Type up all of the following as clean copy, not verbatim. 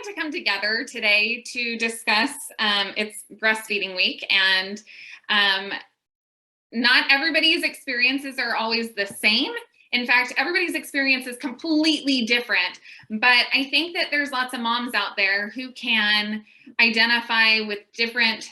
wanted to come together today to discuss, it's breastfeeding week, and um, not everybody's experiences are always the same. In fact, everybody's experience is completely different, but I think that there's lots of moms out there who can identify with different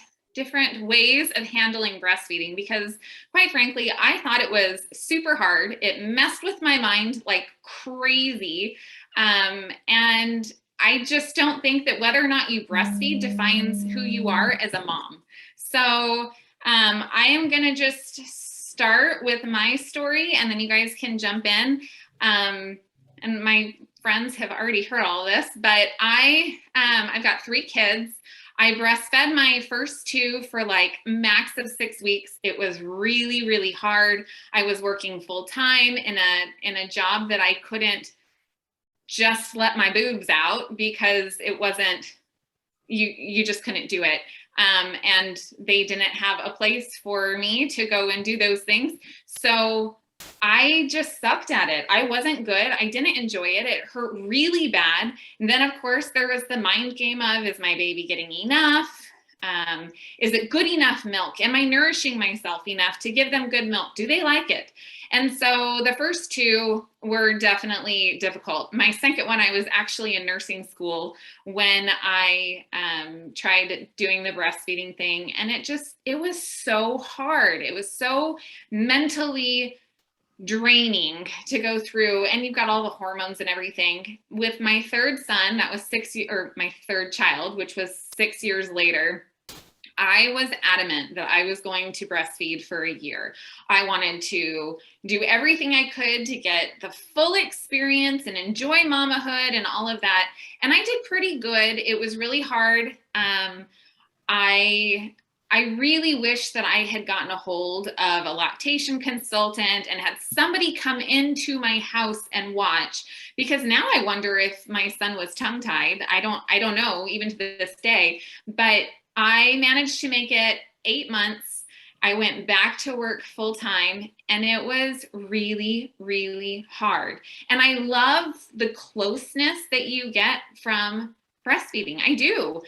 ways of handling breastfeeding, because quite frankly, I thought it was super hard. It messed with my mind like crazy. And I just don't think that whether or not you breastfeed defines who you are as a mom. So I am going to just start with my story, and then you guys can jump in. And my friends have already heard all this, but I've got 3 kids. I breastfed my first 2 for like max of 6 weeks. It was really, really hard. I was working full time in a job that I couldn't just let my boobs out, because it wasn't, you just couldn't do it. And they didn't have a place for me to go and do those things. So I just sucked at it. I wasn't good. I didn't enjoy it. It hurt really bad. And then of course there was the mind game of, is my baby getting enough? Is it good enough milk? Am I nourishing myself enough to give them good milk? Do they like it? And so the first 2 were definitely difficult. My second one, I was actually in nursing school when I tried doing the breastfeeding thing. And it was so hard. It was so mentally draining to go through, and you've got all the hormones and everything. With my third son, that was my third child, which was 6 years later, I was adamant that I was going to breastfeed for a year. I wanted to do everything I could to get the full experience and enjoy mamahood and all of that. And I did pretty good. It was really hard. I really wish that I had gotten a hold of a lactation consultant and had somebody come into my house and watch, because now I wonder if my son was tongue-tied. I don't know, even to this day, but I managed to make it 8 months. I went back to work full time, and it was really, really hard. And I love the closeness that you get from breastfeeding. I do.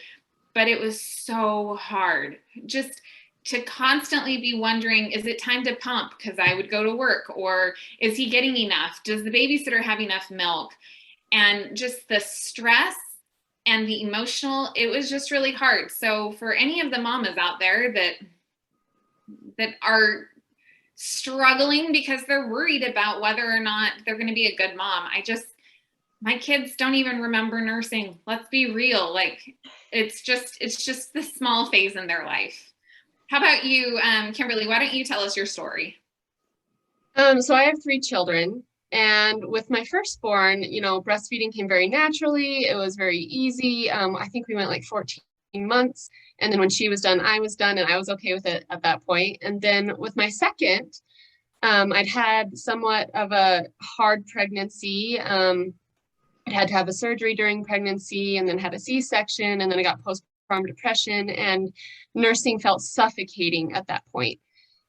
But it was so hard just to constantly be wondering, is it time to pump? Because I would go to work. Or is he getting enough? Does the babysitter have enough milk? And just the stress and the emotional, it was just really hard. So for any of the mamas out there that are struggling because they're worried about whether or not they're going to be a good mom, my kids don't even remember nursing. Let's be real. Like, it's just the small phase in their life. How about you, Kimberly? Why don't you tell us your story? So I have 3 children, and with my firstborn, breastfeeding came very naturally. It was very easy. I think we went like 14 months, and then when she was done, I was done, and I was okay with it at that point. And then with my second, I'd had somewhat of a hard pregnancy. I had to have a surgery during pregnancy, and then had a C-section, and then I got postpartum depression, and nursing felt suffocating at that point.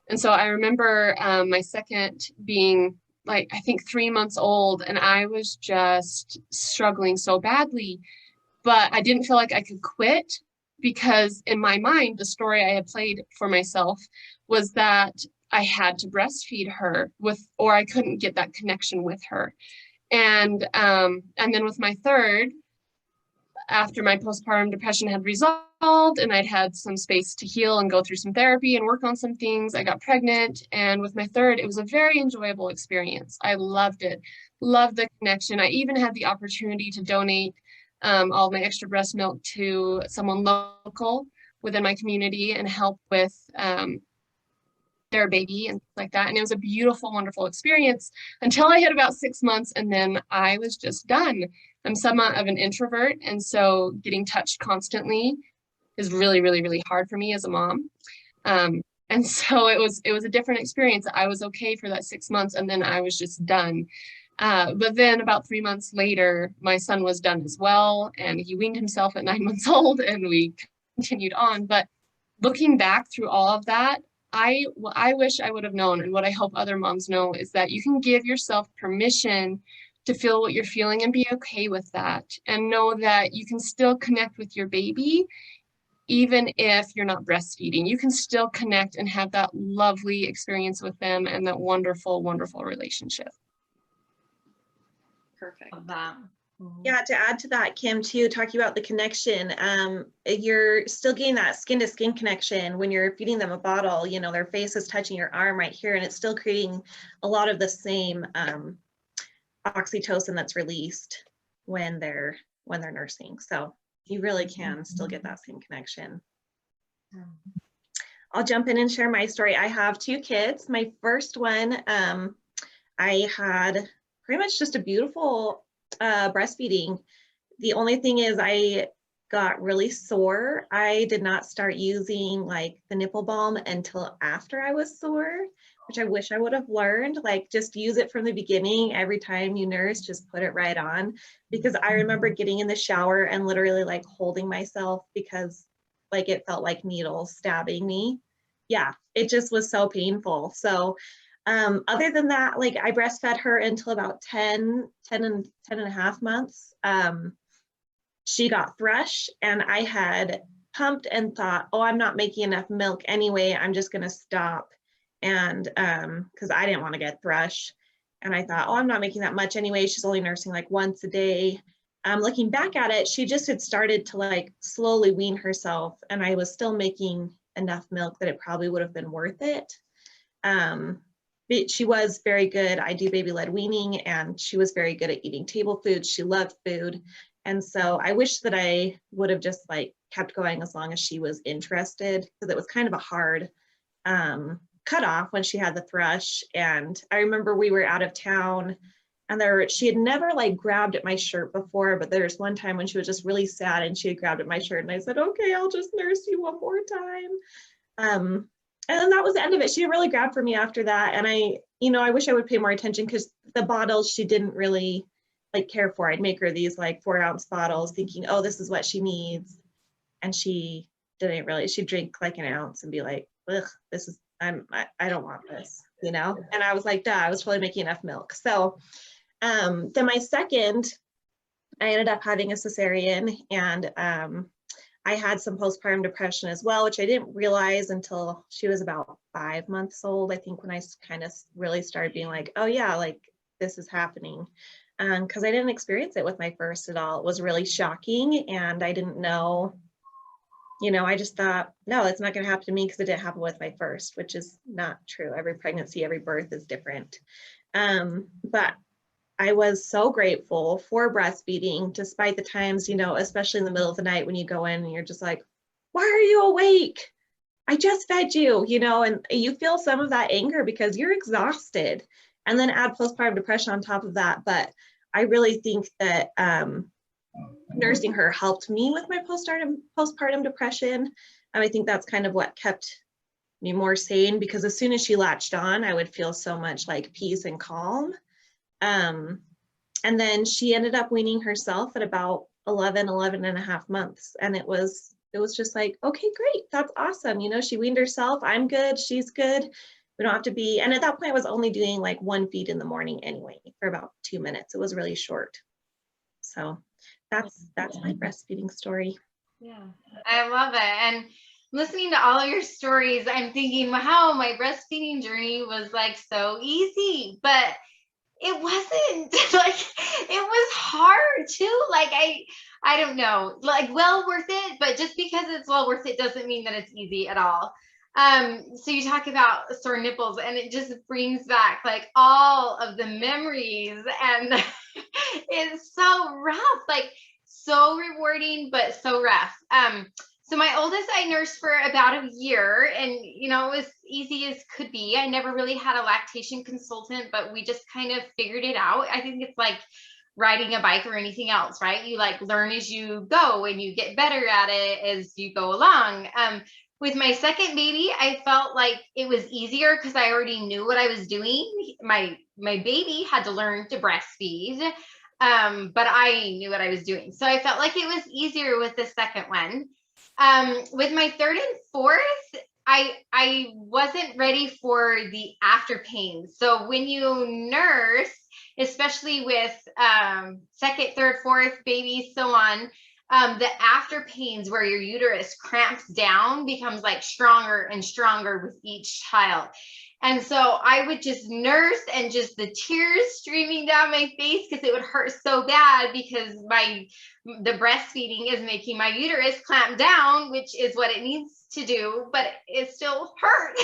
And so I remember my second being like, I think 3 months old, and I was just struggling so badly, but I didn't feel like I could quit, because in my mind, the story I had played for myself was that I had to breastfeed her or I couldn't get that connection with her. And then with my third, after my postpartum depression had resolved and I'd had some space to heal and go through some therapy and work on some things, I got pregnant. And with my third, it was a very enjoyable experience. I loved it, loved the connection. I even had the opportunity to donate all of my extra breast milk to someone local within my community and help with their baby and like that. And it was a beautiful, wonderful experience until I hit about 6 months, and then I was just done. I'm somewhat of an introvert, and so getting touched constantly is really, really, really hard for me as a mom. And so it was a different experience. I was okay for that 6 months, and then I was just done. But then about 3 months later, my son was done as well, and he weaned himself at 9 months old, and we continued on. But looking back through all of that, I wish I would have known, and what I hope other moms know, is that you can give yourself permission to feel what you're feeling and be okay with that, and know that you can still connect with your baby even if you're not breastfeeding. You can still connect and have that lovely experience with them and that wonderful, wonderful relationship. Perfect. Love that. Yeah, to add to that, Kim, too, talking about the connection, you're still getting that skin to skin connection when you're feeding them a bottle. You know, their face is touching your arm right here, and it's still creating a lot of the same oxytocin that's released when they're nursing. So you really can still get that same connection. I'll jump in and share my story. I have 2 kids. My first one, I had pretty much just a beautiful breastfeeding. The only thing is I got really sore. I did not start using like the nipple balm until after I was sore, which I wish I would have learned. Like, just use it from the beginning. Every time you nurse, just put it right on. Because I remember getting in the shower and literally like holding myself because like it felt like needles stabbing me. Yeah, it just was so painful. So other than that, like I breastfed her until about 10 and a half months. She got thrush, and I had pumped and thought, oh, I'm not making enough milk anyway, I'm just gonna stop. And because I didn't want to get thrush, and I thought, oh, I'm not making that much anyway, she's only nursing like once a day. Looking back at it, she just had started to like slowly wean herself, and I was still making enough milk that it probably would have been worth it. But she was very good. I do baby-led weaning, and she was very good at eating table food. She loved food. And so I wish that I would have just like kept going as long as she was interested, because it was kind of a hard cutoff when she had the thrush. And I remember we were out of town, and she had never like grabbed at my shirt before, but there's one time when she was just really sad and she had grabbed at my shirt, and I said, okay, I'll just nurse you one more time. And then that was the end of it. She didn't really grab for me after that. And I wish I would pay more attention, because the bottles she didn't really like care for. I'd make her these like 4-ounce bottles thinking, oh, this is what she needs. And she didn't really, she'd drink like an ounce and be like, ugh, I don't want this, And I was like, duh, I was totally making enough milk. So then my second, I ended up having a cesarean, and I had some postpartum depression as well, which I didn't realize until she was about 5 months old, I think, when I kind of really started being like, oh yeah, like this is happening. Because I didn't experience it with my first at all. It was really shocking, and I didn't know, I just thought, no, it's not going to happen to me because it didn't happen with my first, which is not true. Every pregnancy, every birth is different. But I was so grateful for breastfeeding, despite the times, especially in the middle of the night when you go in and you're just like, why are you awake? I just fed you, and you feel some of that anger because you're exhausted, and then add postpartum depression on top of that. But I really think that nursing her helped me with my postpartum depression. And I think that's kind of what kept me more sane, because as soon as she latched on, I would feel so much like peace and calm. And then she ended up weaning herself at about 11 and a half months. And it was just like, okay, great. That's awesome. She weaned herself. I'm good. She's good. We don't have to be. And at that point, I was only doing like 1 feed in the morning anyway, for about 2 minutes. It was really short. So that's my breastfeeding story. Yeah, I love it. And listening to all of your stories, I'm thinking, wow, my breastfeeding journey was like so easy, but it wasn't. Like, it was hard too. Like, I don't know, like, well worth it, but just because it's well worth it doesn't mean that it's easy at all. So you talk about sore nipples, and it just brings back like all of the memories, and it's so rough, like so rewarding, but so rough. So my oldest I nursed for about a year, and it was easy as could be. I never really had a lactation consultant, but we just kind of figured it out. I think it's like riding a bike or anything else, right? You like learn as you go, and you get better at it as you go along. With my second baby, I felt like it was easier because I already knew what I was doing. My baby had to learn to breastfeed, but I knew what I was doing. So I felt like it was easier with the second one. With my third and fourth, I wasn't ready for the after pain. So when you nurse, especially with second, third, fourth babies, so on, the after pains where your uterus cramps down becomes like stronger and stronger with each child. And so I would just nurse, and just the tears streaming down my face because it would hurt so bad, because the breastfeeding is making my uterus clamp down, which is what it needs to do, but it still hurt.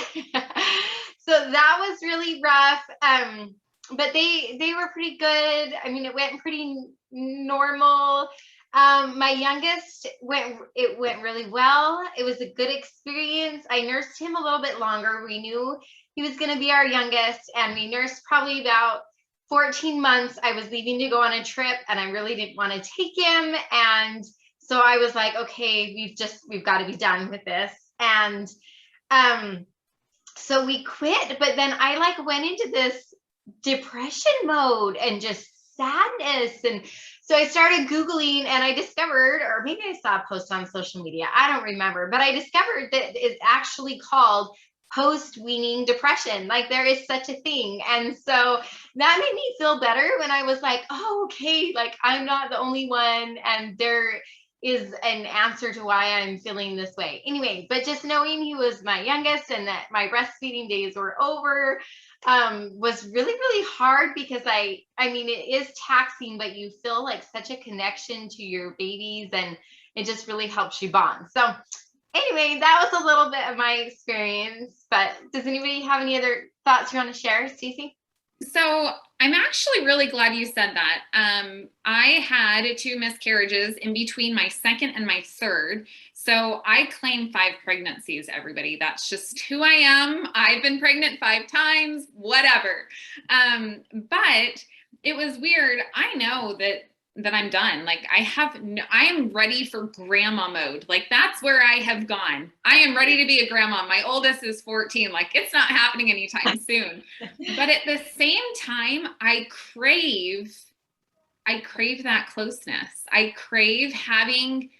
So that was really rough. But they were pretty good. I mean, it went pretty normal. My youngest went really well. It was a good experience. I nursed him a little bit longer. We knew he was going to be our youngest, and we nursed probably about 14 months. I was leaving to go on a trip, and I really didn't want to take him. And so I was like, okay, we've got to be done with this. And so we quit, but then I like went into this depression mode and just sadness. And so I started Googling, and I discovered, or maybe I saw a post on social media, I don't remember, but I discovered that it's actually called post-weaning depression. Like, there is such a thing. And so that made me feel better when I was like, oh, okay, like I'm not the only one, and there is an answer to why I'm feeling this way. Anyway, but just knowing he was my youngest and that my breastfeeding days were over was really, really hard, because I mean, it is taxing, but you feel like such a connection to your babies, and it just really helps you bond. So anyway, that was a little bit of my experience, but does anybody have any other thoughts you want to share, Stacey? So I'm actually really glad you said that. I had 2 miscarriages in between my second and my third. So I claim 5 pregnancies, everybody. That's just who I am. I've been pregnant 5 times, whatever. But it was weird. I know that I'm done. Like, I am ready for grandma mode. Like, that's where I have gone. I am ready to be a grandma. My oldest is 14. Like, it's not happening anytime soon. But at the same time, I crave that closeness. I crave having,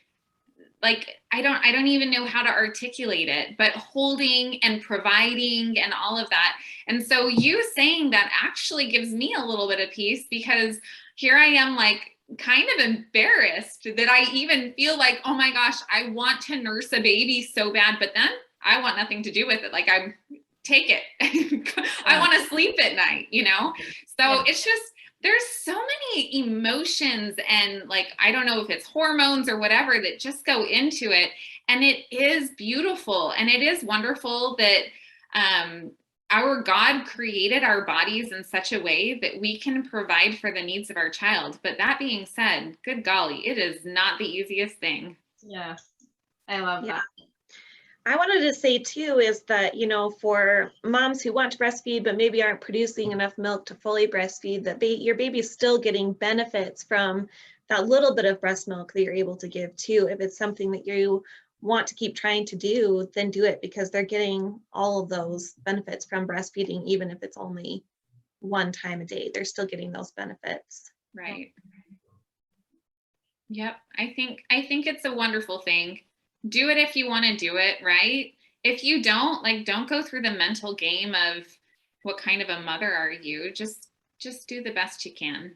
like, I don't even know how to articulate it, but holding and providing and all of that. And so you saying that actually gives me a little bit of peace, because here I am, like, kind of embarrassed that I even feel like, oh my gosh, I want to nurse a baby so bad, but then I want nothing to do with it. Like, take it. I want to sleep at night, you know? So it's just, there's so many emotions, and like, I don't know if it's hormones or whatever that just go into it. And it is beautiful, and it is wonderful that our God created our bodies in such a way that we can provide for the needs of our child. But that being said, good golly, it is not the easiest thing. Yeah, I love that. I wanted to say too is that, you know, for moms who want to breastfeed but maybe aren't producing enough milk to fully breastfeed, that your baby's still getting benefits from that little bit of breast milk that you're able to give too. If it's something that you want to keep trying to do, then do it, because they're getting all of those benefits from breastfeeding. Even if it's only 1 time a day, they're still getting those benefits. Right. Yep. I think it's a wonderful thing. Do it if you want to do it, right? If you don't, like, don't go through the mental game of what kind of a mother are you. Just do the best you can.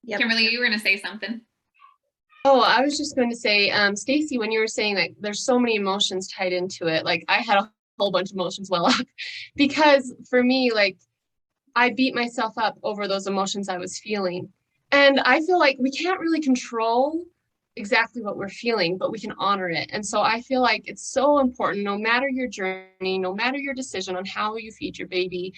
Yep. Kimberly, you were going to say something. Oh, I was just going to say, Stacey, when you were saying that there's so many emotions tied into it, like I had a whole bunch of emotions well up, because for me, like, I beat myself up over those emotions I was feeling. And I feel like we can't really control exactly what we're feeling, but we can honor it. And so I feel like it's so important, no matter your journey, no matter your decision on how you feed your baby,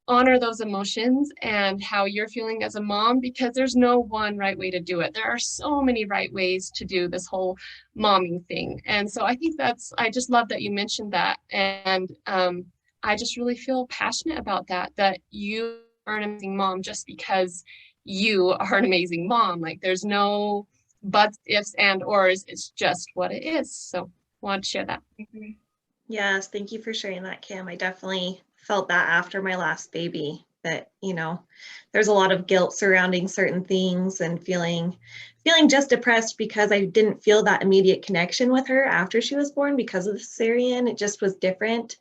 honor those emotions and how you're feeling as a mom, because there's no one right way to do it. There are so many right ways to do this whole momming thing. And so I think I just love that you mentioned that. And I just really feel passionate about that you are an amazing mom just because you are an amazing mom. Like, there's no buts, ifs, and ors. It's just what it is. So I want to share that. Yes, thank you for sharing that, Kim. I definitely felt that after my last baby, that, you know, there's a lot of guilt surrounding certain things, and feeling just depressed because I didn't feel that immediate connection with her after she was born because of the cesarean. It just was different.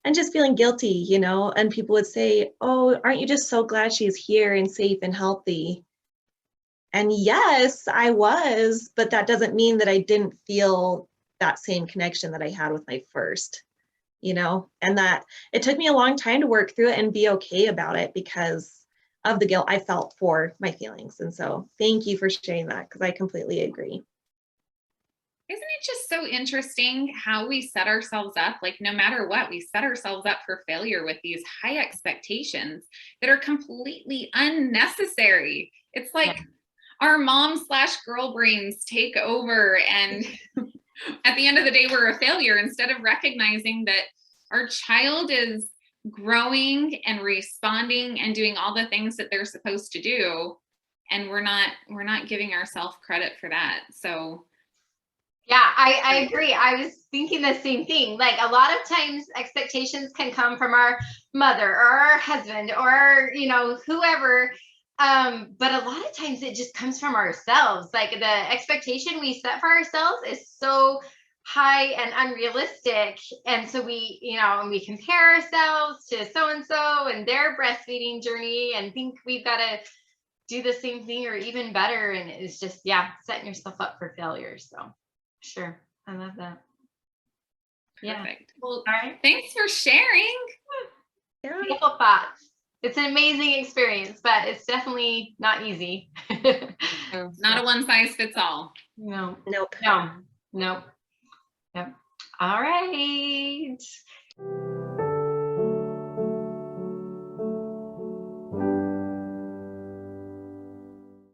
and just feeling guilty, you know, and people would say, oh, aren't you just so glad she's here and safe and healthy? And yes, I was, but that doesn't mean that I didn't feel that same connection that I had with my first, you know, and that it took me a long time to work through it and be okay about it because of the guilt I felt for my feelings. And so thank you for sharing that, because I completely agree. Isn't it just so interesting how we set ourselves up? Like, no matter what, we set ourselves up for failure with these high expectations that are completely unnecessary. It's like our mom/girl brains take over, and at the end of the day, we're a failure, instead of recognizing that our child is growing and responding and doing all the things that they're supposed to do, and we're not giving ourselves credit for that. So yeah, I agree. I was thinking the same thing. Like, a lot of times expectations can come from our mother or our husband or, you know, whoever. But a lot of times it just comes from ourselves. Like, the expectation we set for ourselves is so high and unrealistic. And so we, you know, and we compare ourselves to so-and-so and their breastfeeding journey and think we've got to do the same thing or even better. And it's just, yeah, setting yourself up for failure. So sure. I love that. perfect. Yeah. Well, All right. thanks for sharing. Yeah. Beautiful thoughts. It's an amazing experience, but it's definitely not easy. Not a one size fits all. No. Nope. No. Nope. Yep. All right.